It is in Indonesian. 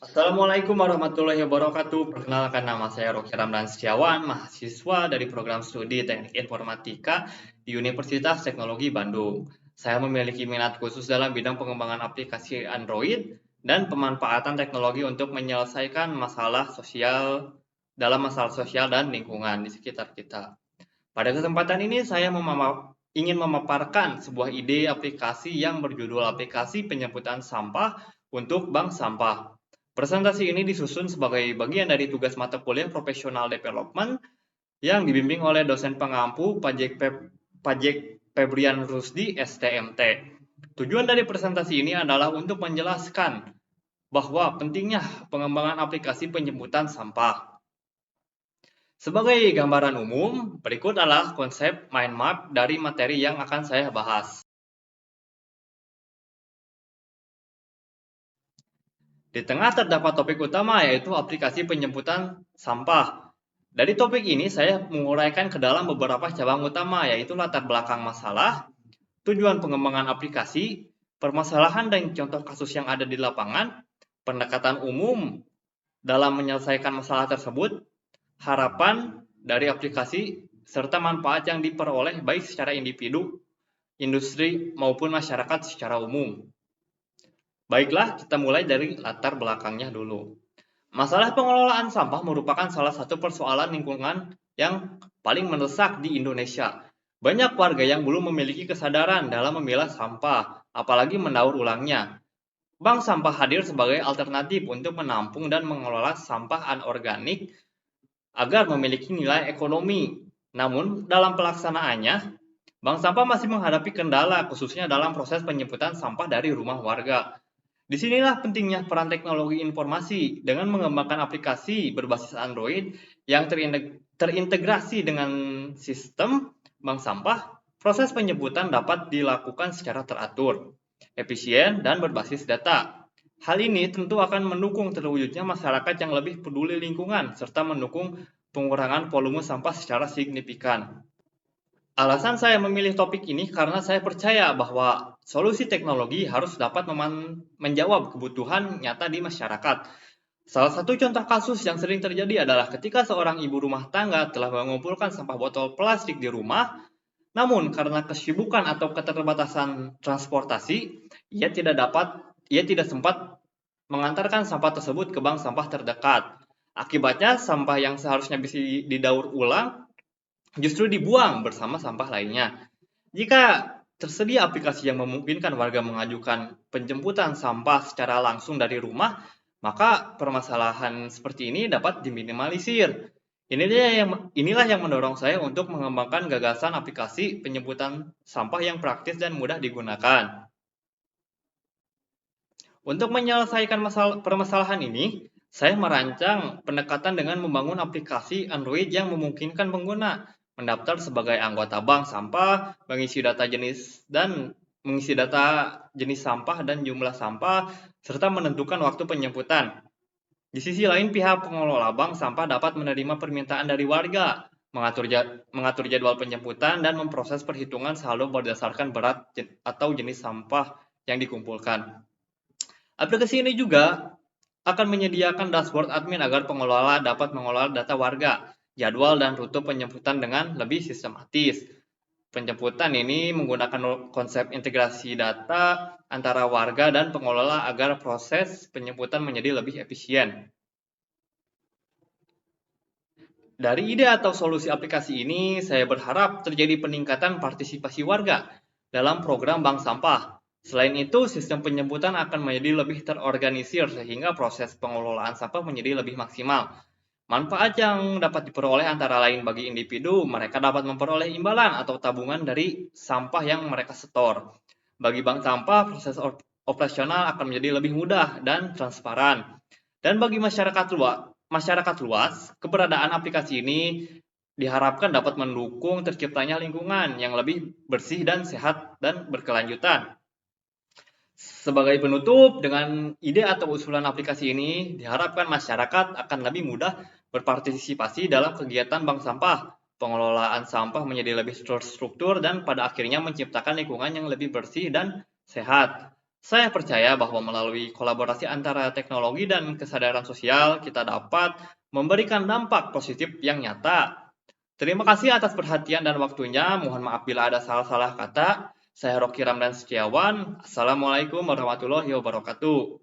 Assalamualaikum warahmatullahi wabarakatuh. Perkenalkan nama saya Roky Ramdan Setiawan, mahasiswa dari program studi Teknik Informatika di Universitas Teknologi Bandung. Saya memiliki minat khusus dalam bidang pengembangan aplikasi Android dan pemanfaatan teknologi untuk menyelesaikan masalah sosial dan lingkungan di sekitar kita. Pada kesempatan ini saya ingin memaparkan sebuah ide aplikasi yang berjudul aplikasi penjemputan sampah untuk bank sampah. Presentasi ini disusun sebagai bagian dari tugas mata kuliah Professional Development yang dibimbing oleh dosen pengampu Pajek Febrian Rusdi STMT. Tujuan dari presentasi ini adalah untuk menjelaskan bahwa pentingnya pengembangan aplikasi penjemputan sampah. Sebagai gambaran umum, berikut adalah konsep mind map dari materi yang akan saya bahas. Di tengah terdapat topik utama yaitu aplikasi penjemputan sampah. Dari topik ini saya menguraikan ke dalam beberapa cabang utama yaitu latar belakang masalah, tujuan pengembangan aplikasi, permasalahan dan contoh kasus yang ada di lapangan, pendekatan umum dalam menyelesaikan masalah tersebut, harapan dari aplikasi, serta manfaat yang diperoleh baik secara individu, industri, maupun masyarakat secara umum. Baiklah, kita mulai dari latar belakangnya dulu. Masalah pengelolaan sampah merupakan salah satu persoalan lingkungan yang paling mendesak di Indonesia. Banyak warga yang belum memiliki kesadaran dalam memilah sampah, apalagi mendaur ulangnya. Bank sampah hadir sebagai alternatif untuk menampung dan mengelola sampah anorganik agar memiliki nilai ekonomi. Namun, dalam pelaksanaannya, bank sampah masih menghadapi kendala, khususnya dalam proses penjemputan sampah dari rumah warga. Disinilah pentingnya peran teknologi informasi dengan mengembangkan aplikasi berbasis Android yang terintegrasi dengan sistem bank sampah. Proses penjemputan dapat dilakukan secara teratur, efisien, dan berbasis data. Hal ini tentu akan mendukung terwujudnya masyarakat yang lebih peduli lingkungan serta mendukung pengurangan volume sampah secara signifikan. Alasan saya memilih topik ini karena saya percaya bahwa solusi teknologi harus dapat menjawab kebutuhan nyata di masyarakat. Salah satu contoh kasus yang sering terjadi adalah ketika seorang ibu rumah tangga telah mengumpulkan sampah botol plastik di rumah, namun karena kesibukan atau keterbatasan transportasi, ia tidak sempat mengantarkan sampah tersebut ke bank sampah terdekat. Akibatnya, sampah yang seharusnya bisa didaur ulang justru dibuang bersama sampah lainnya. Jika tersedia aplikasi yang memungkinkan warga mengajukan penjemputan sampah secara langsung dari rumah, maka permasalahan seperti ini dapat diminimalisir. Inilah yang mendorong saya untuk mengembangkan gagasan aplikasi penjemputan sampah yang praktis dan mudah digunakan. Untuk menyelesaikan permasalahan ini, saya merancang pendekatan dengan membangun aplikasi Android yang memungkinkan pengguna mendaftar sebagai anggota bank sampah, mengisi data jenis sampah dan jumlah sampah, serta menentukan waktu penjemputan. Di sisi lain, pihak pengelola bank sampah dapat menerima permintaan dari warga, mengatur jadwal penjemputan, dan memproses perhitungan saldo berdasarkan berat atau jenis sampah yang dikumpulkan. Aplikasi ini juga akan menyediakan dashboard admin agar pengelola dapat mengelola data warga, jadwal, dan rute penjemputan dengan lebih sistematis. Penjemputan ini menggunakan konsep integrasi data antara warga dan pengelola agar proses penjemputan menjadi lebih efisien. Dari ide atau solusi aplikasi ini, saya berharap terjadi peningkatan partisipasi warga dalam program bank sampah. Selain itu, sistem penjemputan akan menjadi lebih terorganisir sehingga proses pengelolaan sampah menjadi lebih maksimal. Manfaat yang dapat diperoleh antara lain bagi individu, mereka dapat memperoleh imbalan atau tabungan dari sampah yang mereka setor. Bagi bank sampah, proses operasional akan menjadi lebih mudah dan transparan. Dan bagi masyarakat luas, keberadaan aplikasi ini diharapkan dapat mendukung terciptanya lingkungan yang lebih bersih dan sehat dan berkelanjutan. Sebagai penutup, dengan ide atau usulan aplikasi ini, diharapkan masyarakat akan lebih mudah berpartisipasi dalam kegiatan bank sampah. Pengelolaan sampah menjadi lebih terstruktur dan pada akhirnya menciptakan lingkungan yang lebih bersih dan sehat. Saya percaya bahwa melalui kolaborasi antara teknologi dan kesadaran sosial, kita dapat memberikan dampak positif yang nyata. Terima kasih atas perhatian dan waktunya. Mohon maaf bila ada salah-salah kata. Saya Rocky Ramdan Setiawan. Assalamualaikum warahmatullahi wabarakatuh.